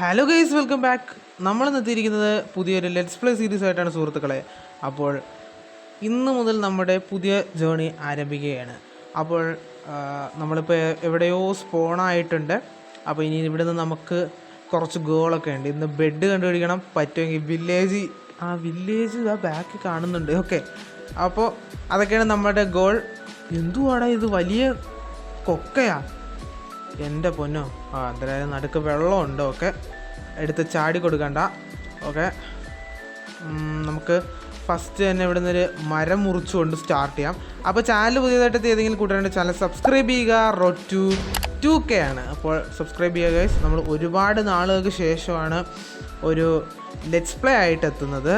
Hello guys, welcome back. നമ്മൾ നിർത്തിയിരിക്കുന്നത് പുതിയൊരു ലെറ്റ്സ് പ്ലേ സീരീസ് ആയിട്ടാണ് സുഹൃത്തുക്കളെ. അപ്പോൾ ഇന്ന് മുതൽ നമ്മുടെ പുതിയ ജേണി ആരംഭിക്കുകയാണ്. അപ്പോൾ നമ്മളിപ്പോൾ എവിടെയോ സ്പോണായിട്ടുണ്ട്. അപ്പോൾ ഇനി ഇവിടെ നിന്ന് നമുക്ക് കുറച്ച് ഗോളൊക്കെ ഉണ്ട്. ഇന്ന് ബെഡ് കണ്ടുപിടിക്കണം, പറ്റുമെങ്കിൽ വില്ലേജ് ആ ബാക്കിൽ കാണുന്നുണ്ട്. ഓക്കെ, അപ്പോൾ അതൊക്കെയാണ് നമ്മുടെ ഗോൾ. എന്തുവാടാ ഇത്, വലിയ കൊക്കയാ എൻ്റെ പൊന്നോ. എന്തായാലും നടുക്ക് വെള്ളമുണ്ട്. ഓക്കെ, എടുത്ത് ചാടി കൊടുക്കണ്ട. ഓക്കെ, നമുക്ക് ഫസ്റ്റ് തന്നെ ഇവിടെ നിന്നൊരു മരം മുറിച്ചുകൊണ്ട് സ്റ്റാർട്ട് ചെയ്യാം. അപ്പോൾ ചാനൽ പുതിയതായിട്ട് ഏതെങ്കിലും കൂട്ടുകാരുടെ ചാനൽ സബ്സ്ക്രൈബ് ചെയ്യുക. റോഡ് ടു 2K ആണ്. അപ്പോൾ സബ്സ്ക്രൈബ് ചെയ്യുക ഗൈസ്. നമ്മൾ ഒരുപാട് നാളുകൾക്ക് ശേഷമാണ് ഒരു ലെറ്റ്സ് പ്ലേ ആയിട്ട് എത്തുന്നത്.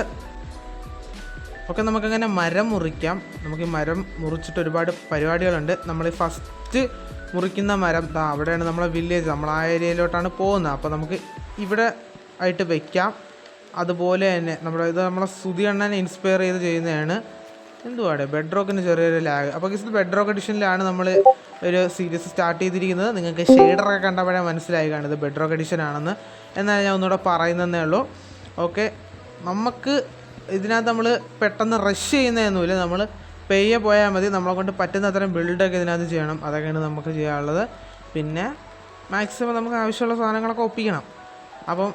ഓക്കെ, നമുക്കങ്ങനെ മരം മുറിക്കാം. നമുക്ക് ഈ മരം മുറിച്ചിട്ട് ഒരുപാട് പരിപാടികളുണ്ട്. നമ്മൾ ഫസ്റ്റ് മുറിക്കുന്ന മരം അവിടെയാണ് നമ്മളെ വില്ലേജ്, നമ്മൾ ആ ഏരിയയിലോട്ടാണ് പോകുന്നത്. അപ്പോൾ നമുക്ക് ഇവിടെ ആയിട്ട് വയ്ക്കാം. അതുപോലെ തന്നെ നമ്മളെ സുധി അണ്ണനെ ഇൻസ്പയർ ചെയ്ത് ചെയ്യുന്നതാണ്. എന്തുവാടെ ബെഡ് റോക്കിന് ചെറിയൊരു ലാഗ്. അപ്പോൾ ഇത് ബെഡ് റോക്ക് എഡിഷനിലാണ് നമ്മൾ ഒരു സീരീസ് സ്റ്റാർട്ട് ചെയ്തിരിക്കുന്നത്. നിങ്ങൾക്ക് ഷെയ്ഡറൊക്കെ കണ്ടപ്പോഴേ മനസ്സിലായി കാണുന്നത് ബെഡ് റോക്ക് എഡിഷൻ ആണെന്ന്. എന്നാൽ ഞാൻ ഒന്നുകൂടെ പറയുന്നതേ ഉള്ളൂ. ഓക്കെ, നമുക്ക് ഇതിനകത്ത് നമ്മൾ പെട്ടെന്ന് റഷ് ചെയ്യുന്നതൊന്നുമില്ല. നമ്മൾ പെയ്യെ പോയാൽ മതി. നമ്മളെ കൊണ്ട് പറ്റുന്ന അത്രയും ബിൽഡൊക്കെ ഇതിനകത്ത് ചെയ്യണം. അതൊക്കെയാണ് നമുക്ക് ചെയ്യാനുള്ളത്. പിന്നെ മാക്സിമം നമുക്ക് ആവശ്യമുള്ള സാധനങ്ങളൊക്കെ ഒപ്പിക്കണം. അപ്പം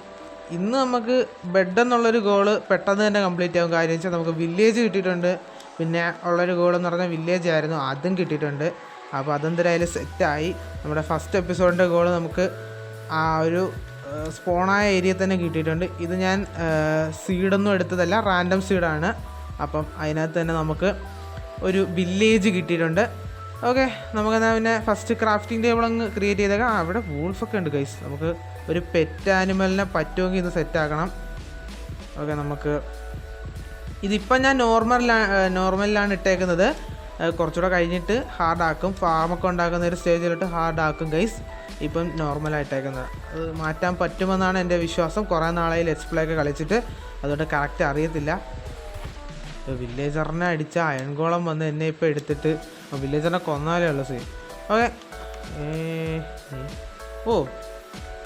ഇന്ന് നമുക്ക് ബെഡ് എന്നുള്ളൊരു ഗോള് പെട്ടെന്ന് തന്നെ കംപ്ലീറ്റ് ആകും. കാര്യം വെച്ചാൽ നമുക്ക് വില്ലേജ് കിട്ടിയിട്ടുണ്ട്. പിന്നെ ഉള്ളൊരു ഗോളെന്ന് പറഞ്ഞാൽ വില്ലേജ് ആയിരുന്നു, അതും കിട്ടിയിട്ടുണ്ട്. അപ്പോൾ അതെന്തായാലും സെറ്റായി. നമ്മുടെ ഫസ്റ്റ് എപ്പിസോഡിൻ്റെ ഗോള് നമുക്ക് ആ ഒരു സ്പോണായ ഏരിയ തന്നെ കിട്ടിയിട്ടുണ്ട്. ഇത് ഞാൻ സീഡൊന്നും എടുത്തതല്ല, റാൻഡം സീഡാണ്. അപ്പം അതിനകത്ത് തന്നെ നമുക്ക് ഒരു വില്ലേജ് കിട്ടിയിട്ടുണ്ട്. ഓക്കെ, നമുക്കെന്നാൽ പിന്നെ ഫസ്റ്റ് ക്രാഫ്റ്റിംഗ് ടേബിൾ അങ്ങ് ക്രിയേറ്റ് ചെയ്തേക്കാം. അവിടെ വൂൾഫൊക്കെ ഉണ്ട് ഗൈസ്. നമുക്ക് ഒരു പെറ്റ് ആനിമലിനെ പറ്റുമെങ്കിൽ ഇത് സെറ്റാക്കണം. ഓക്കെ, നമുക്ക് ഇതിപ്പം ഞാൻ നോർമലിലാണ് ഇട്ടേക്കുന്നത്. കുറച്ചുകൂടെ കഴിഞ്ഞിട്ട് ഹാർഡാക്കും. ഫാമൊക്കെ ഉണ്ടാക്കുന്ന ഒരു സ്റ്റേജിലോട്ട് ഹാർഡാക്കും ഗൈസ്. ഇപ്പം നോർമലായിട്ടേക്കുന്നത് അത് മാറ്റാൻ പറ്റുമെന്നാണ് എൻ്റെ വിശ്വാസം. കുറേ നാളായി ലെറ്റ്സ് പ്ലേ ഒക്കെ കളിച്ചിട്ട്, അതുകൊണ്ട് കറക്റ്റ് അറിയത്തില്ല. വില്ലേജറിനെ അടിച്ച അയൺകോളം വന്ന് എന്നെ ഇപ്പോൾ എടുത്തിട്ട് വില്ലേജറിനെ കൊന്നാലേ ഉള്ളൂ സീൻ. ഓക്കെ,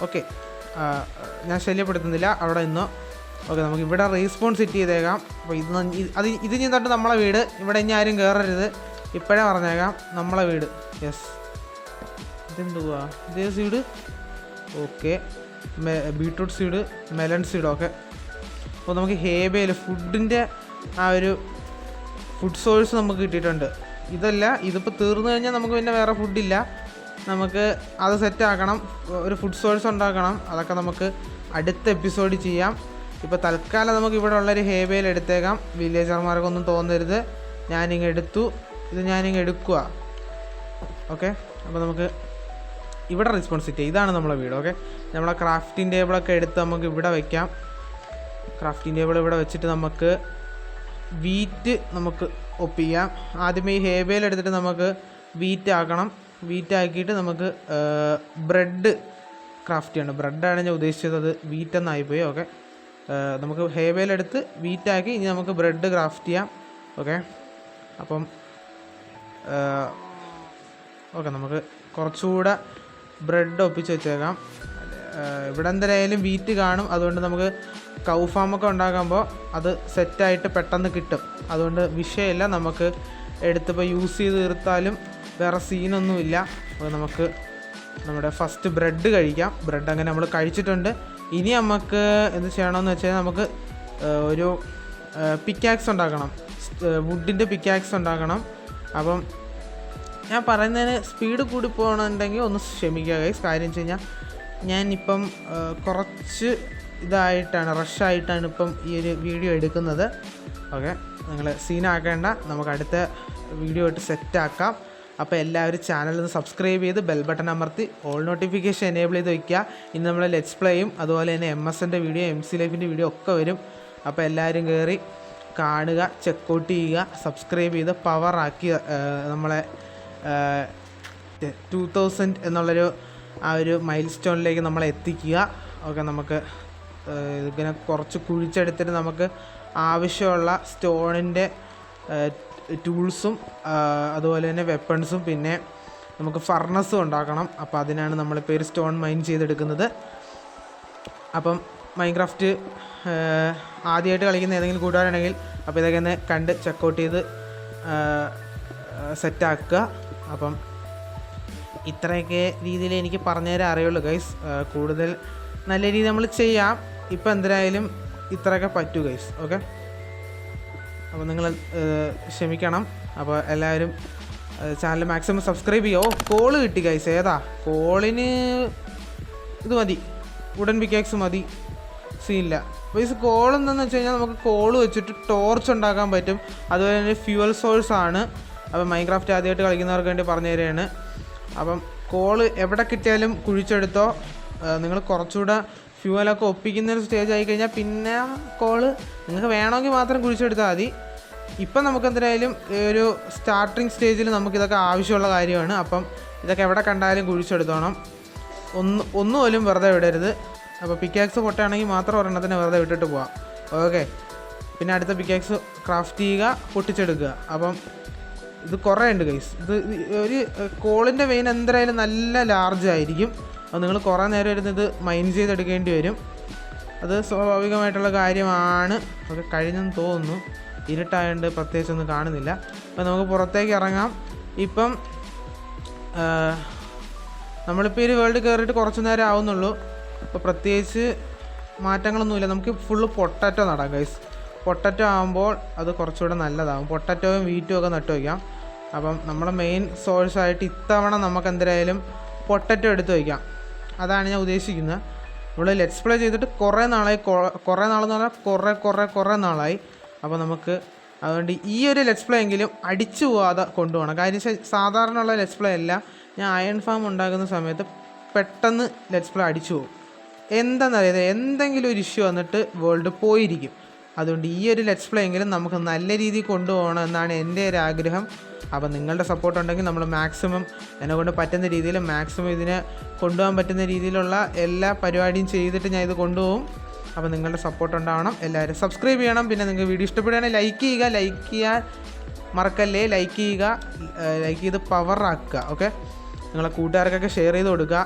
ഓക്കെ, ഞാൻ ശല്യപ്പെടുത്തുന്നില്ല, അവിടെ നിന്നോ. ഓക്കെ, നമുക്ക് ഇവിടെ റീസ്പോൺ സെറ്റ് ചെയ്തേക്കാം. അപ്പോൾ ഇത് ഇനി തൊട്ട് നമ്മളെ വീട്. ഇവിടെ ഇനി ആരും കയറരുത്, ഇപ്പോഴേ പറഞ്ഞേക്കാം. നമ്മളെ വീട്. യെസ്, ഇതെന്തുവാ ഇതേ seed? Okay, beetroot seed, melon seed. Okay, അപ്പോൾ നമുക്ക് ഹേബയിൽ ഫുഡിൻ്റെ ആ ഒരു ഫുഡ് സോഴ്സ് നമുക്ക് കിട്ടിയിട്ടുണ്ട്. ഇതിപ്പോൾ തീർന്നു കഴിഞ്ഞാൽ നമുക്ക് പിന്നെ വേറെ ഫുഡില്ല. നമുക്ക് അത് സെറ്റാക്കണം, ഒരു ഫുഡ് സോഴ്സ് ഉണ്ടാക്കണം. അതൊക്കെ നമുക്ക് അടുത്ത എപ്പിസോഡിൽ ചെയ്യാം. ഇപ്പോൾ തൽക്കാലം നമുക്ക് ഇവിടെ ഉള്ളൊരു ഹേബയിൽ എടുത്തേക്കാം. വില്ലേജർമാർക്കൊന്നും തോന്നരുത്, ഞാനിങ്ങ് എടുത്തു. ഇത് ഞാനിങ്ങ് എടുക്കുക. ഓക്കെ, അപ്പോൾ നമുക്ക് ഇവിടെ റെസ്പോൺസിബിലിറ്റി. ഇതാണ് നമ്മളെ വീട്. ഓക്കെ, നമ്മളെ ക്രാഫ്റ്റിംഗ് ടേബിളൊക്കെ എടുത്ത് നമുക്ക് ഇവിടെ വയ്ക്കാം. ക്രാഫ്റ്റിംഗ് ടേബിൾ ഇവിടെ വെച്ചിട്ട് നമുക്ക് വീറ്റ് നമുക്ക് ഒപ്പിക്കാം. ആദ്യമേ ഈ ഹേബേൽ എടുത്തിട്ട് നമുക്ക് വീറ്റ് ആക്കണം. വീറ്റ് ആക്കിയിട്ട് നമുക്ക് ബ്രെഡ് ക്രാഫ്റ്റ് ചെയ്യണം. ബ്രെഡാണ് ഞാൻ ഉദ്ദേശിച്ചത്, അത് വീറ്റ് എന്നായിപ്പോയി. ഓക്കെ, നമുക്ക് ഹേബേലെടുത്ത് വീറ്റാക്കി ഇനി നമുക്ക് ബ്രെഡ് ക്രാഫ്റ്റ് ചെയ്യാം. ഓക്കെ, അപ്പം ഓക്കെ, നമുക്ക് കുറച്ചുകൂടെ ബ്രെഡ് ഒപ്പിച്ച് വെച്ചേക്കാം. ഇവിടെ എന്തായാലും വീറ്റ് കാണും. അതുകൊണ്ട് നമുക്ക് കൗ ഫാമൊക്കെ ഉണ്ടാക്കുമ്പോൾ അത് സെറ്റായിട്ട് പെട്ടെന്ന് കിട്ടും. അതുകൊണ്ട് വിഷയമില്ല, നമുക്ക് എടുത്തിപ്പോൾ യൂസ് ചെയ്ത് തീർത്താലും വേറെ സീനൊന്നുമില്ല. അപ്പോൾ നമുക്ക് നമ്മുടെ ഫസ്റ്റ് ബ്രെഡ് കഴിക്കാം. ബ്രെഡ് അങ്ങനെ നമ്മൾ കഴിച്ചിട്ടുണ്ട്. ഇനി നമുക്ക് എന്ത് ചെയ്യണമെന്ന് വെച്ചാൽ നമുക്ക് ഒരു പിക്കാക്സ് ഉണ്ടാക്കണം, വുഡിൻ്റെ പിക്കാക്സ് ഉണ്ടാക്കണം. അപ്പം ഞാൻ പറയുന്നതിന് സ്പീഡ് കൂടി പോകണമെന്നുണ്ടെങ്കിൽ ഒന്ന് ക്ഷമിക്കുക ഗൈസ്. കാര്യം വെച്ച് കഴിഞ്ഞാൽ ഞാനിപ്പം കുറച്ച് റഷായിട്ടാണ് ഇപ്പം ഈ ഒരു വീഡിയോ എടുക്കുന്നത്. ഓക്കെ, നിങ്ങൾ സീനാക്കേണ്ട, നമുക്ക് അടുത്ത വീഡിയോ ആയിട്ട് സെറ്റാക്കാം. അപ്പോൾ എല്ലാവരും ചാനലൊന്ന് സബ്സ്ക്രൈബ് ചെയ്ത് ബെൽ ബട്ടൺ അമർത്തി ഓൾ നോട്ടിഫിക്കേഷൻ എനേബിൾ ചെയ്ത് വയ്ക്കുക. ഇന്ന് നമ്മൾ ലെറ്റ്സ് പ്ലേയും അതുപോലെ തന്നെ MSൻ്റെ വീഡിയോ, MC ലൈഫിൻ്റെ വീഡിയോ ഒക്കെ വരും. അപ്പോൾ എല്ലാവരും കയറി കാണുക, ചെക്കൗട്ട് ചെയ്യുക, സബ്സ്ക്രൈബ് ചെയ്ത് പവറാക്കി നമ്മളെ 2000 എന്നുള്ളൊരു ആ ഒരു മൈൽ സ്റ്റോണിലേക്ക് നമ്മളെ എത്തിക്കുക. ഓക്കെ, നമുക്ക് ഇങ്ങനെ കുറച്ച് കുഴിച്ചെടുത്തിട്ട് നമുക്ക് ആവശ്യമുള്ള സ്റ്റോണിൻ്റെ ടൂൾസും അതുപോലെ തന്നെ വെപ്പൺസും പിന്നെ നമുക്ക് ഫർണസും ഉണ്ടാക്കണം. അപ്പോൾ അതിനാണ് നമ്മളിപ്പോൾ ഒരു സ്റ്റോൺ മൈൻ ചെയ്തെടുക്കുന്നത്. അപ്പം മൈൻക്രാഫ്റ്റ് ആദ്യമായിട്ട് കളിക്കുന്ന ഏതെങ്കിലും കൂട്ടുകാരുണ്ടെങ്കിൽ അപ്പോൾ ഇതൊക്കെ ഒന്ന് കണ്ട് ചെക്കൗട്ട് ചെയ്ത് സെറ്റാക്കുക. അപ്പം ഇത്രയൊക്കെ രീതിയിൽ എനിക്ക് പറഞ്ഞുതരാൻ അറിയുള്ളൂ ഗൈസ്. കൂടുതൽ നല്ല രീതിയിൽ നമ്മൾ ചെയ്യാം. ഇപ്പം എന്തായാലും ഇത്രയൊക്കെ പറ്റൂ ഗൈസ്. ഓക്കെ, അപ്പോൾ നിങ്ങൾ ക്ഷമിക്കണം. അപ്പോൾ എല്ലാവരും ചാനൽ മാക്സിമം സബ്സ്ക്രൈബ് ചെയ്യുക. കോള് കിട്ടി ഗൈസ്. ഏതാ കോളിന്? ഇത് മതി, വുഡൻ പിക്കാക്സ് മതി, സീനില്ല ഗൈസ്. കോൾ എന്താണെന്ന് വെച്ച് കഴിഞ്ഞാൽ നമുക്ക് കോള് വെച്ചിട്ട് ടോർച്ച് ഉണ്ടാക്കാൻ പറ്റും. അതുപോലെ തന്നെ ഫ്യൂവൽ സോഴ്സ് ആണ്. അപ്പം മൈൻക്രാഫ്റ്റ് ആദ്യമായിട്ട് കളിക്കുന്നവർക്ക് വേണ്ടി പറഞ്ഞു തരികയാണ്. അപ്പം കോള് എവിടെ കിട്ടിയാലും കുഴിച്ചെടുത്തോ. നിങ്ങൾ കുറച്ചുകൂടെ ഫ്യൂവലൊക്കെ ഒപ്പിക്കുന്ന ഒരു സ്റ്റേജ് ആയി കഴിഞ്ഞാൽ പിന്നെ കോള് നിങ്ങൾക്ക് വേണമെങ്കിൽ മാത്രം കുഴിച്ചെടുത്താൽ മതി. ഇപ്പം നമുക്ക് എന്തായാലും ഒരു സ്റ്റാർട്ടിങ് സ്റ്റേജിൽ നമുക്കിതൊക്കെ ആവശ്യമുള്ള കാര്യമാണ്. അപ്പം ഇതൊക്കെ എവിടെ കണ്ടാലും കുഴിച്ചെടുത്തോണം. ഒന്നുപോലും വെറുതെ വിടരുത്. അപ്പോൾ പിക്കാക്സ് പൊട്ടാണെങ്കിൽ മാത്രം ഒരെണ്ണത്തിന് വെറുതെ വിട്ടിട്ട് പോവാം. ഓക്കെ, പിന്നെ അടുത്ത പിക്കാക്സ് ക്രാഫ്റ്റ് ചെയ്യുക, പൊട്ടിച്ചെടുക്കുക. അപ്പം ഇത് കുറേ ഉണ്ട് ഗൈസ്. ഇത് ഒരു കോളിൻ്റെ വെയിൻ എന്തായാലും നല്ല ലാർജ് ആയിരിക്കും. അപ്പോൾ നിങ്ങൾ കുറേ നേരം ഇരുന്നത് മൈൻ ചെയ്തെടുക്കേണ്ടി വരും. അത് സ്വാഭാവികമായിട്ടുള്ള കാര്യമാണ്. ഒക്കെ കഴിഞ്ഞെന്ന് തോന്നുന്നു. ഇരുട്ടായതുകൊണ്ട് പ്രത്യേകിച്ചൊന്നും കാണുന്നില്ല. അപ്പോൾ നമുക്ക് പുറത്തേക്ക് ഇറങ്ങാം. ഇപ്പം നമ്മളിപ്പോൾ ഈ വേൾഡ് കയറിയിട്ട് കുറച്ച് നേരം ആവുന്നുള്ളൂ. അപ്പോൾ പ്രത്യേകിച്ച് മാറ്റങ്ങളൊന്നുമില്ല. നമുക്ക് ഫുള്ള് പൊട്ടാറ്റോ നടാം ഗൈസ്. പൊട്ടാറ്റോ ആകുമ്പോൾ അത് കുറച്ചുകൂടെ നല്ലതാകും. പൊട്ടാറ്റോയും വീറ്റും ഒക്കെ നട്ടു വയ്ക്കാം. അപ്പം നമ്മുടെ മെയിൻ സോഴ്സായിട്ട് ഇത്തവണ നമുക്ക് എന്തായാലും പൊട്ടാറ്റോ എടുത്ത് വയ്ക്കാം. അതാണ് ഞാൻ ഉദ്ദേശിക്കുന്നത്. നമ്മൾ ലെറ്റ്സ് പ്ലേ ചെയ്തിട്ട് കുറേ നാളായി. കുറേ നാളെന്ന് പറഞ്ഞാൽ കുറേ നാളായി. അപ്പോൾ നമുക്ക് അതുകൊണ്ട് ഈ ഒരു ലെറ്റ്സ് പ്ലേ എങ്കിലും അടിച്ചു പോകാതെ കൊണ്ടുപോകണം. കാര്യം സാധാരണ ഉള്ള ലെറ്റ്സ് പ്ലേ അല്ല. ഞാൻ അയൺ ഫാം ഉണ്ടാക്കുന്ന സമയത്ത് പെട്ടെന്ന് ലെറ്റ്സ് പ്ലേ അടിച്ചു പോകും. എന്താണെന്നറിയാതെ എന്തെങ്കിലും ഒരു ഇഷ്യൂ വന്നിട്ട് വേൾഡ് പോയിരിക്കും. അതുകൊണ്ട് ഈ ഒരു ലെറ്റ്സ് പ്ലേ എങ്കിലും നമുക്ക് നല്ല രീതിയിൽ കൊണ്ടുപോകണം എന്നാണ് എൻ്റെ ഒരു ആഗ്രഹം. അപ്പം നിങ്ങളുടെ സപ്പോർട്ട് ഉണ്ടെങ്കിൽ നമ്മൾ മാക്സിമം എന്നെക്കൊണ്ട് പറ്റുന്ന രീതിയിൽ മാക്സിമം ഇതിനെ കൊണ്ടുപോകാൻ പറ്റുന്ന രീതിയിലുള്ള എല്ലാ പരിപാടിയും ചെയ്തിട്ട് ഞാൻ ഇത് കൊണ്ടുപോകും. അപ്പോൾ നിങ്ങളുടെ സപ്പോർട്ട് ഉണ്ടാവണം. എല്ലാവരും സബ്സ്ക്രൈബ് ചെയ്യണം. പിന്നെ നിങ്ങൾക്ക് വീഡിയോ ഇഷ്ടപ്പെടുകയാണെങ്കിൽ ലൈക്ക് ചെയ്യാൻ മറക്കല്ലേ. ലൈക്ക് ചെയ്ത് പവറാക്കുക. ഓക്കെ, നിങ്ങളെ കൂട്ടുകാർക്കൊക്കെ ഷെയർ ചെയ്ത് കൊടുക്കുക.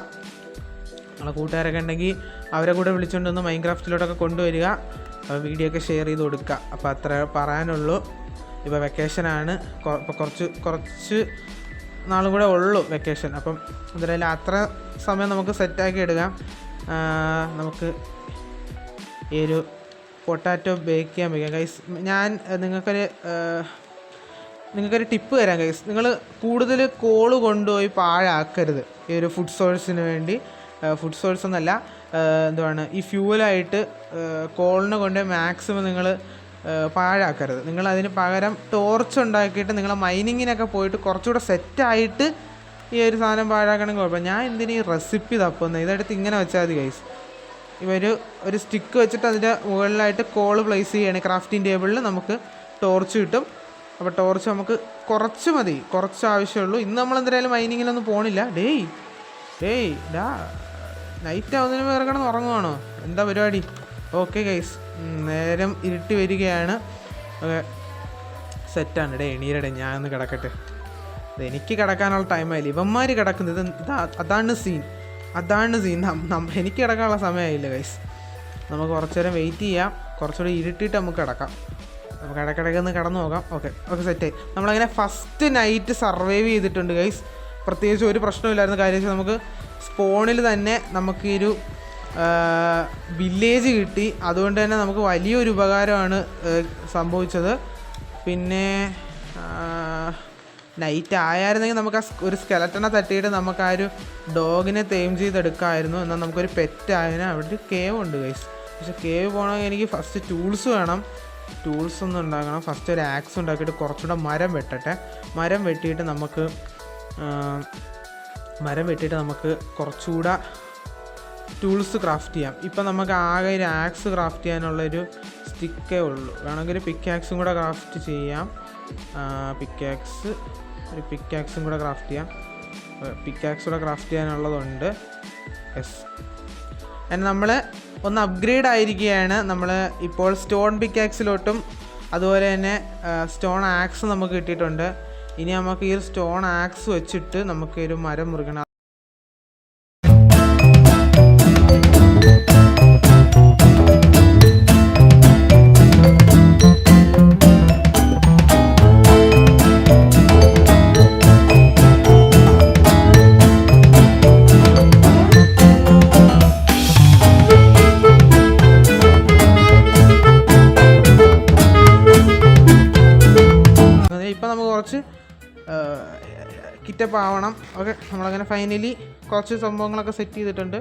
നിങ്ങളെ കൂട്ടുകാരൊക്കെ ഉണ്ടെങ്കിൽ അവരെ കൂടെ വിളിച്ചുകൊണ്ടൊന്ന് മൈൻക്രാഫ്റ്റിലോട്ടൊക്കെ കൊണ്ടുവരിക. വീഡിയോ ഒക്കെ ഷെയർ ചെയ്ത് കൊടുക്കുക. അപ്പോൾ അത്ര പറയാനുള്ളൂ. ഇപ്പോൾ വെക്കേഷനാണ്. ഇപ്പോൾ കുറച്ച് നാളും കൂടെ ഉള്ളൂ വെക്കേഷൻ. അപ്പം എന്തായാലും അത്ര സമയം നമുക്ക് സെറ്റാക്കി എടുക്കാം. നമുക്ക് ഈ ഒരു പൊട്ടാറ്റോ ബേക്ക് ചെയ്യാൻ വയ്ക്കാം ഗൈസ്. ഞാൻ നിങ്ങൾക്കൊരു ടിപ്പ് തരാം ഗൈസ്. നിങ്ങൾ കൂടുതൽ കോള് കൊണ്ടുപോയി പാഴാക്കരുത് ഈ ഒരു ഫുഡ് സോഴ്സിന് വേണ്ടി. ഫുഡ് സോഴ്സ് എന്നല്ല, എന്തുവാണ് ഈ ഫ്യൂവലായിട്ട് കോളിനെ കൊണ്ട് മാക്സിമം നിങ്ങൾ പാഴാക്കരുത്. നിങ്ങൾ അതിന് പകരം ടോർച്ച് ഉണ്ടാക്കിയിട്ട് നിങ്ങൾ മൈനിങ്ങിനൊക്കെ പോയിട്ട് കുറച്ചുകൂടെ സെറ്റായിട്ട് ഈ ഒരു സാധനം പാഴാക്കണമെങ്കിൽ കുഴപ്പം. ഞാൻ എന്തിനു ഈ റെസിപ്പി തപ്പുന്നത്? ഇതെടുത്ത് ഇങ്ങനെ വെച്ചാൽ മതി ഗൈസ്. ഒരു സ്റ്റിക്ക് വെച്ചിട്ട് അതിൻ്റെ മുകളിലായിട്ട് കോള് പ്ലേസ് ചെയ്യുകയാണെങ്കിൽ ക്രാഫ്റ്റിംഗ് ടേബിളിൽ നമുക്ക് ടോർച്ച് കിട്ടും. അപ്പോൾ ടോർച്ച് നമുക്ക് കുറച്ച് മതി, കുറച്ച് ആവശ്യമുള്ളൂ. ഇന്ന് നമ്മൾ എന്തായാലും മൈനിങ്ങിലൊന്നും പോകണില്ല. നൈറ്റ് ആവുന്നതിന് വേറെ കിടന്ന് ഉറങ്ങുവാണോ? എന്താ പരിപാടി? ഓക്കെ ഗൈസ്, നേരം ഇരുട്ടി വരികയാണ്. ഓക്കെ, സെറ്റാണ്. എണീരടെ, ഞാൻ ഒന്ന് കിടക്കട്ടെ. എനിക്ക് കിടക്കാനുള്ള ടൈമായില്ല. ഇവന്മാർ കിടക്കുന്നത് അതാണ് സീൻ. എനിക്ക് കിടക്കാനുള്ള സമയമായില്ല ഗൈസ്. നമുക്ക് കുറച്ച് നേരം വെയിറ്റ് ചെയ്യാം. കുറച്ചുകൂടി ഇരുട്ടിയിട്ട് നമുക്ക് കിടക്കാം. നമുക്ക് ഇടയ്ക്കിടയ്ക്കൊന്ന് കിടന്നു നോക്കാം. ഓക്കെ സെറ്റായി. നമ്മളങ്ങനെ ഫസ്റ്റ് നൈറ്റ് സർവൈവ് ചെയ്തിട്ടുണ്ട് ഗൈസ്. പ്രത്യേകിച്ച് ഒരു പ്രശ്നമില്ലായിരുന്നു. കാര്യം വെച്ചാൽ നമുക്ക് സ്പോണിൽ തന്നെ നമുക്ക് ഈ ഒരു വില്ലേജ് കിട്ടി. അതുകൊണ്ട് തന്നെ നമുക്ക് വലിയൊരു ഉപകാരമാണ് സംഭവിച്ചത്. പിന്നെ നൈറ്റ് ആയിരുന്നെങ്കിൽ നമുക്ക് ഒരു സ്കെലറ്റനെ തട്ടിയിട്ട് നമുക്ക് ആ ഒരു ഡോഗിനെ തേം ചെയ്തെടുക്കാമായിരുന്നു. എന്നാൽ നമുക്കൊരു പെറ്റായതിന് അവിടെ ഒരു കേവ് ഉണ്ട് ഗൈസ്. പക്ഷെ കേവ് പോകണമെങ്കിൽ എനിക്ക് ഫസ്റ്റ് ടൂൾസ് വേണം. ടൂൾസ് ഒന്നും ഉണ്ടാക്കണം. ഫസ്റ്റ് ഒരു ആക്സ് ഉണ്ടാക്കിയിട്ട് കുറച്ചുകൂടെ മരം വെട്ടട്ടെ. മരം വെട്ടിയിട്ട് നമുക്ക് കുറച്ചുകൂടെ ടൂൾസ് ക്രാഫ്റ്റ് ചെയ്യാം. ഇപ്പം നമുക്ക് ആകെ ഒരു ആക്സ് ക്രാഫ്റ്റ് ചെയ്യാനുള്ളൊരു സ്റ്റിക്കേ ഉള്ളൂ. വേണമെങ്കിൽ ഒരു പിക്കാക്സും കൂടെ ക്രാഫ്റ്റ് ചെയ്യാം. ഒരു പിക്കാക്സും കൂടെ ക്രാഫ്റ്റ് ചെയ്യാം. പിക്കാക്സ് കൂടെ ക്രാഫ്റ്റ് ചെയ്യാനുള്ളതുണ്ട്. യെസ്, നമ്മൾ ഒന്ന് അപ്ഗ്രേഡ് ആയിരിക്കുകയാണ്. നമ്മൾ ഇപ്പോൾ സ്റ്റോൺ പിക്കാക്സിലോട്ടും അതുപോലെ തന്നെ സ്റ്റോൺ ആക്സ് നമുക്ക് കിട്ടിയിട്ടുണ്ട്. ഇനി നമുക്ക് ഈ സ്റ്റോൺ ആക്സ് വെച്ചിട്ട് നമുക്ക് ഒരു മരം മുറിക്കണം. കുറച്ച് കിറ്റപ്പ് ആവണം. ഓക്കെ, നമ്മളങ്ങനെ ഫൈനലി കുറച്ച് സംഭവങ്ങളൊക്കെ സെറ്റ് ചെയ്തിട്ടുണ്ട്.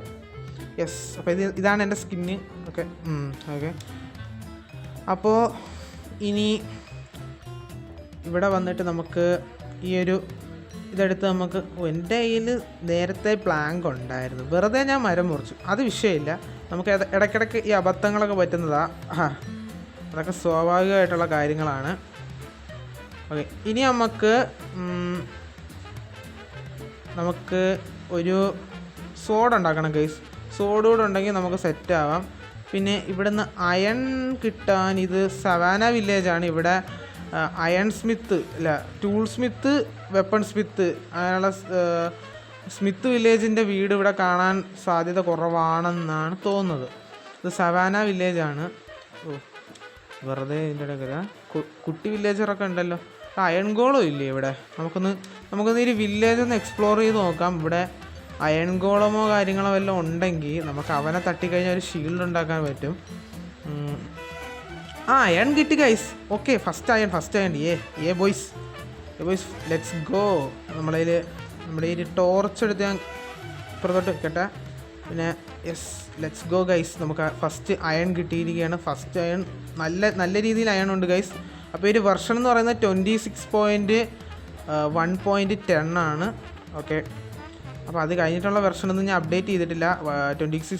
യെസ്, അപ്പോൾ ഇതാണ് എൻ്റെ സ്കിന്ന്. ഓക്കെ ഓക്കെ, അപ്പോൾ ഇനി ഇവിടെ വന്നിട്ട് നമുക്ക് ഈ ഒരു ഇതെടുത്ത് നമുക്ക് എൻ്റെ കയ്യിൽ നേരത്തെ പ്ലാങ്ക് ഉണ്ടായിരുന്നു, വെറുതെ ഞാൻ മരം മുറിച്ചു, അത് വിഷയമില്ല. നമുക്ക് ഇടയ്ക്കിടയ്ക്ക് ഈ അബദ്ധങ്ങളൊക്കെ പറ്റുന്നതാണ്, അതൊക്കെ സ്വാഭാവികമായിട്ടുള്ള കാര്യങ്ങളാണ്. ഓക്കെ, ഇനി നമുക്ക് ഒരു സോഡ് ഉണ്ടാക്കണം ഗൈസ്. സോഡ് കൂടെ ഉണ്ടെങ്കിൽ നമുക്ക് സെറ്റ് ആവാം. പിന്നെ ഇവിടുന്ന് അയൺ കിട്ടാൻ ഇത് സവാന വില്ലേജാണ്. ഇവിടെ അയൺ സ്മിത്ത് അല്ല, ടൂൾ സ്മിത്ത്, വെപ്പൺ സ്മിത്ത്, അങ്ങനെയുള്ള സ്മിത്ത് വില്ലേജിൻ്റെ വീട് ഇവിടെ കാണാൻ സാധ്യത കുറവാണെന്നാണ് തോന്നുന്നത്. ഇത് സവാന വില്ലേജാണ്. ഓ, വെറുതെ ഇതിൻ്റെ ഇടയ്ക്ക് കുട്ടി വില്ലേജറൊക്കെ ഉണ്ടല്ലോ. അയൺ ഗോളം ഇല്ലേ ഇവിടെ? നമുക്കൊന്ന് ഈ വില്ലേജ് ഒന്ന് എക്സ്പ്ലോർ ചെയ്ത് നോക്കാം. ഇവിടെ അയൺ ഗോളമോ കാര്യങ്ങളോ വല്ലതും ഉണ്ടെങ്കിൽ നമുക്ക് അവനെ തട്ടിക്കഴിഞ്ഞാൽ ഒരു ഷീൽഡ് ഉണ്ടാക്കാൻ പറ്റും. അയൺ കിട്ടി ഗൈസ്. ഓക്കെ, ഫസ്റ്റ് അയൺ ഏ ബോയ്സ് ലെറ്റ്സ് ഗോ. നമ്മുടെ ഈ ടോർച്ച് എടുത്ത് ഞാൻ പുറത്തോട്ട് വെക്കട്ടെ. പിന്നെ യെസ്, ലെറ്റ്സ് ഗോ ഗൈസ്. നമുക്ക് ഫസ്റ്റ് അയൺ കിട്ടിയിരിക്കുകയാണ്. ഫസ്റ്റ് അയൺ നല്ല രീതിയിൽ അയൺ ഉണ്ട് ഗൈസ്. അപ്പോൾ ഒരു വെർഷൻ എന്ന് പറയുന്നത് 26.1.10 ആണ്. ഓക്കെ, അപ്പോൾ അത് കഴിഞ്ഞിട്ടുള്ള വെർഷനൊന്നും ഞാൻ അപ്ഡേറ്റ് ചെയ്തിട്ടില്ല. 13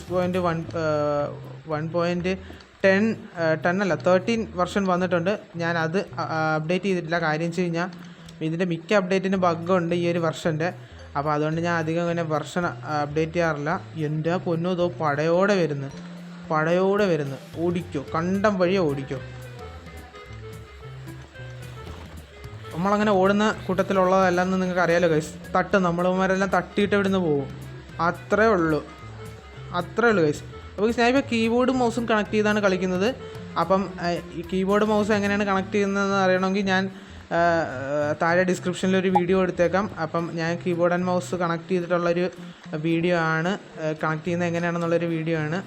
വെർഷൻ വന്നിട്ടുണ്ട്. ഞാൻ അത് അപ്ഡേറ്റ് ചെയ്തിട്ടില്ല. കാര്യം വെച്ച് കഴിഞ്ഞാൽ ഇതിൻ്റെ മിക്ക അപ്ഡേറ്റിന് ബഗ്ഗുണ്ട് ഈ ഒരു വെർഷൻ്റെ. അപ്പോൾ അതുകൊണ്ട് ഞാൻ അധികം അങ്ങനെ വെർഷൻ അപ്ഡേറ്റ് ചെയ്യാറില്ല. എൻ്റെ പൊന്നു, ഇതോ പടയോടെ വരുന്നു. ഓടിക്കോ, കണ്ടം വഴിയോ ഓടിക്കോ. നമ്മളങ്ങനെ ഓടുന്ന കൂട്ടത്തിലുള്ളതല്ലെന്ന് നിങ്ങൾക്ക് അറിയാലോ ഗൈസ്. നമ്മളുമാരെല്ലാം തട്ടിയിട്ട് ഇവിടുന്ന് പോകും. അത്രേ ഉള്ളൂ ഗൈസ്. അപ്പോൾ ഞാൻ ഇപ്പോൾ കീബോർഡും മൗസും കണക്ട് ചെയ്താണ് കളിക്കുന്നത്. അപ്പം ഈ കീബോർഡ് മൗസ് എങ്ങനെയാണ് കണക്ട് ചെയ്യുന്നതെന്ന് അറിയണമെങ്കിൽ ഞാൻ താഴെ ഡിസ്ക്രിപ്ഷനിൽ ഒരു വീഡിയോ എടുത്തേക്കാം. അപ്പം ഞാൻ കീബോർഡ് ആൻഡ് മൗസ് കണക്ട് ചെയ്തിട്ടുള്ളൊരു വീഡിയോ ആണ്, കണക്ട് ചെയ്യുന്നത് എങ്ങനെയാണെന്നുള്ളൊരു വീഡിയോ ആണ്.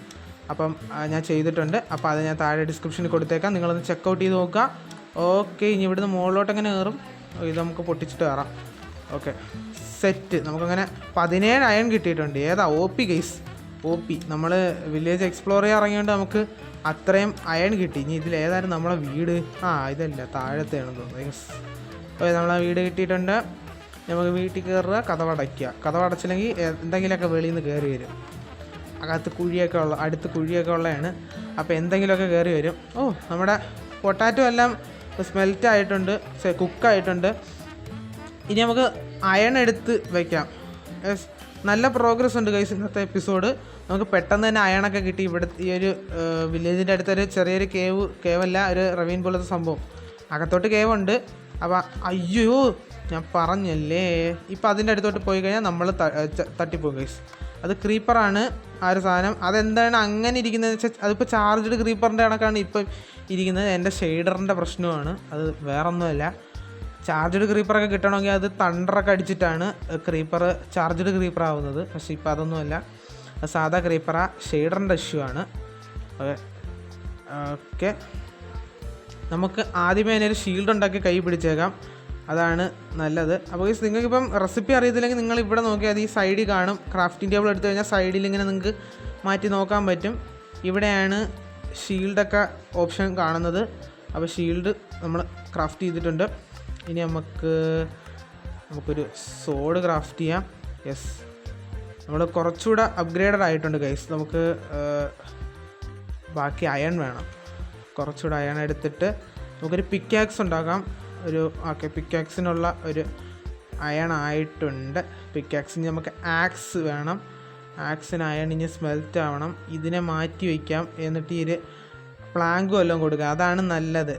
അപ്പം ഞാൻ ചെയ്തിട്ടുണ്ട്. അപ്പോൾ അത് ഞാൻ താഴെ ഡിസ്ക്രിപ്ഷനിൽ കൊടുത്തേക്കാം, നിങ്ങളൊന്ന് ചെക്കൗട്ട് ചെയ്ത് നോക്കുക. ഓക്കെ, ഇനി ഇവിടുന്ന് മുകളിലോട്ട് എങ്ങനെ കയറും? ഇത് നമുക്ക് പൊട്ടിച്ചിട്ട് കയറാം. Okay, set. നമുക്കങ്ങനെ 17 അയൺ കിട്ടിയിട്ടുണ്ട്. ഏതാ OP ഗൈസ്, OP. നമ്മൾ വില്ലേജ് എക്സ്പ്ലോർ ചെയ്യാൻ ഇറങ്ങിയോണ്ട് നമുക്ക് അത്രയും അയൺ കിട്ടി. ഇനി ഇതിലേതായാലും നമ്മളെ വീട് ഇതല്ല, താഴത്തെയാണെന്ന് തോന്നുന്നു. യെസ്, ഓക്കെ, നമ്മളെ വീട് കിട്ടിയിട്ടുണ്ട്. നമുക്ക് വീട്ടിൽ കയറുക, കതവ് അടച്ചില്ലെങ്കിൽ എന്തെങ്കിലുമൊക്കെ വെളിയിൽ നിന്ന് കയറി വരും. അടുത്ത് കുഴിയൊക്കെ ഉള്ളതാണ്. അപ്പോൾ എന്തെങ്കിലുമൊക്കെ കയറി വരും. നമ്മുടെ പൊട്ടാറ്റോ എല്ലാം സ്മെൽറ്റ് ആയിട്ടുണ്ട്, കുക്കായിട്ടുണ്ട്. ഇനി നമുക്ക് അയൺ എടുത്ത് വയ്ക്കാം. യെസ്, നല്ല പ്രോഗ്രസ് ഉണ്ട് ഗൈസ് ഇന്നത്തെ എപ്പിസോഡ്. നമുക്ക് പെട്ടെന്ന് തന്നെ അയണൊക്കെ കിട്ടി. ഇവിടെ ഈ ഒരു വില്ലേജിൻ്റെ അടുത്തൊരു ചെറിയൊരു കേവല്ല, ഒരു റവീൻ പോലത്തെ സംഭവം. അകത്തോട്ട് കേവുണ്ട്. അപ്പോൾ അയ്യോ, ഞാൻ പറഞ്ഞല്ലേ, ഇപ്പം അതിൻ്റെ അടുത്തോട്ട് പോയി കഴിഞ്ഞാൽ നമ്മൾ തട്ടിപ്പോകും ഗൈസ്. അത് ക്രീപ്പറാണ് ആ ഒരു സാധനം. അതെന്താണ് അങ്ങനെ ഇരിക്കുന്നതെന്ന് വെച്ചാൽ അതിപ്പോൾ ചാർജ്ഡ് ക്രീപ്പറിൻ്റെ കണക്കാണ് ഇപ്പം ഇരിക്കുന്നത്. എൻ്റെ ഷെയ്ഡറിൻ്റെ പ്രശ്നമാണ്, അത് വേറൊന്നുമല്ല. ചാർജ്ഡ് ക്രീപ്പറൊക്കെ കിട്ടണമെങ്കിൽ അത് തണ്ടറൊക്കെ അടിച്ചിട്ടാണ് ചാർജ്ഡ് ക്രീപ്പർ ആവുന്നത്. പക്ഷേ ഇപ്പോൾ അതൊന്നുമല്ല, സാധാ ക്രീപ്പറാ, ഷെയ്ഡറിൻ്റെ ഇഷ്യൂ ആണ്. ഓക്കെ, നമുക്ക് ആദ്യമേ തന്നെ ഒരു ഷീൽഡ് ഉണ്ടാക്കി കൈ പിടിച്ചേക്കാം, അതാണ് നല്ലത്. അപ്പോൾ നിങ്ങൾക്കിപ്പം റെസിപ്പി അറിയത്തില്ലെങ്കിൽ നിങ്ങൾ ഇവിടെ നോക്കിയാൽ അത് ഈ സൈഡിൽ കാണും. ക്രാഫ്റ്റിംഗ് ടേബിൾ എടുത്തു കഴിഞ്ഞാൽ സൈഡിൽ ഇങ്ങനെ നിങ്ങൾക്ക് മാറ്റി നോക്കാൻ പറ്റും. ഇവിടെയാണ് ഷീൽഡൊക്കെ ഓപ്ഷൻ കാണുന്നത്. അപ്പോൾ ഷീൽഡ് നമ്മൾ ക്രാഫ്റ്റ് ചെയ്തിട്ടുണ്ട്. ഇനി നമുക്കൊരു സോഡ് ക്രാഫ്റ്റ് ചെയ്യാം. യെസ്, നമ്മൾ കുറച്ചുകൂടെ അപ്ഗ്രേഡഡ് ആയിട്ടുണ്ട് ഗൈസ്. നമുക്ക് ബാക്കി അയൺ വേണം. കുറച്ചുകൂടെ അയൺ എടുത്തിട്ട് നമുക്കൊരു പിക്കാക്സ് ഉണ്ടാക്കാം. പിക്കാക്സിനുള്ള ഒരു അയൺ ആയിട്ടുണ്ട്. പിക്കാക്സിന് നമുക്ക് ആക്സ് വേണം. ആക്സിന് അയൺ ഇനി സ്മെൽറ്റ് ആവണം. ഇതിനെ മാറ്റി വയ്ക്കാം. എന്നിട്ട് ഈ ഒരു പ്ലാങ്കും എല്ലാം കൊടുക്കുക, അതാണ് നല്ലത്.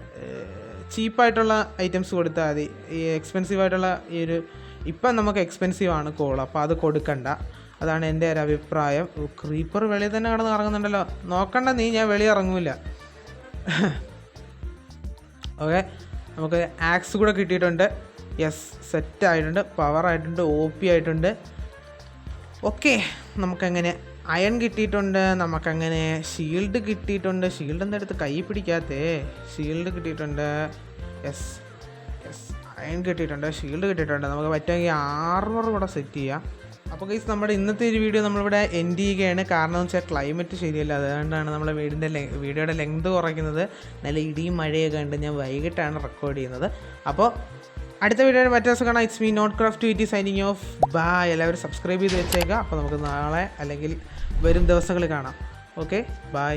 ചീപ്പായിട്ടുള്ള ഐറ്റംസ് കൊടുത്താൽ മതി. ഈ എക്സ്പെൻസീവായിട്ടുള്ള ഇപ്പം നമുക്ക് എക്സ്പെൻസീവ് ആണ് കോൾ, അപ്പോൾ അത് കൊടുക്കണ്ട. അതാണ് എൻ്റെ ഒരു അഭിപ്രായം. ക്രീപ്പർ വെളിയിൽ തന്നെ കിടന്ന് ഇറങ്ങുന്നുണ്ടല്ലോ. നോക്കണ്ട നീ, ഞാൻ വെളിയിൽ ഇറങ്ങൂല. ഓക്കെ, നമുക്ക് ആക്സ് കൂടെ കിട്ടിയിട്ടുണ്ട്. യെസ്, സെറ്റ് ആയിട്ടുണ്ട്, പവർ ആയിട്ടുണ്ട്, OP ആയിട്ടുണ്ട്. ഓക്കെ, നമുക്കങ്ങനെ അയൺ കിട്ടിയിട്ടുണ്ട്. നമുക്കങ്ങനെ ഷീൽഡ് കിട്ടിയിട്ടുണ്ട്. ഷീൽഡ് എന്താ എടുത്ത് കൈ പിടിക്കാത്തേ? ഷീൽഡ് കിട്ടിയിട്ടുണ്ട്. യെസ്, അയൺ കിട്ടിയിട്ടുണ്ട്, ഷീൽഡ് കിട്ടിയിട്ടുണ്ട്. നമുക്ക് പറ്റുമെങ്കിൽ ആർമർ കൂടെ സെറ്റ് ചെയ്യാം. അപ്പോൾ ഗൈസ് നമ്മുടെ ഇന്നത്തെ ഒരു വീഡിയോ നമ്മളിവിടെ എൻഡ് ചെയ്യുകയാണ്. കാരണം എന്ന് വെച്ചാൽ ക്ലൈമറ്റ് ശരിയല്ല, അതുകൊണ്ടാണ് നമ്മളെ വീഡിയോയുടെ ലെങ്ത് കുറയ്ക്കുന്നത്. നല്ല ഇടിയും മഴയൊക്കെ ഉണ്ട്. ഞാൻ വൈകിട്ടാണ് റെക്കോർഡ് ചെയ്യുന്നത്. അപ്പോൾ അടുത്ത വീഡിയോയുടെ മറ്റേ ദിവസം കാണാം. It's me not craft witty signing off. Bye. എല്ലാവരും സബ്സ്ക്രൈബ് ചെയ്ത് വെച്ചേക്കാം. അപ്പോൾ നമുക്ക് നാളെ അല്ലെങ്കിൽ വരും ദിവസങ്ങളിൽ കാണാം. Okay, by.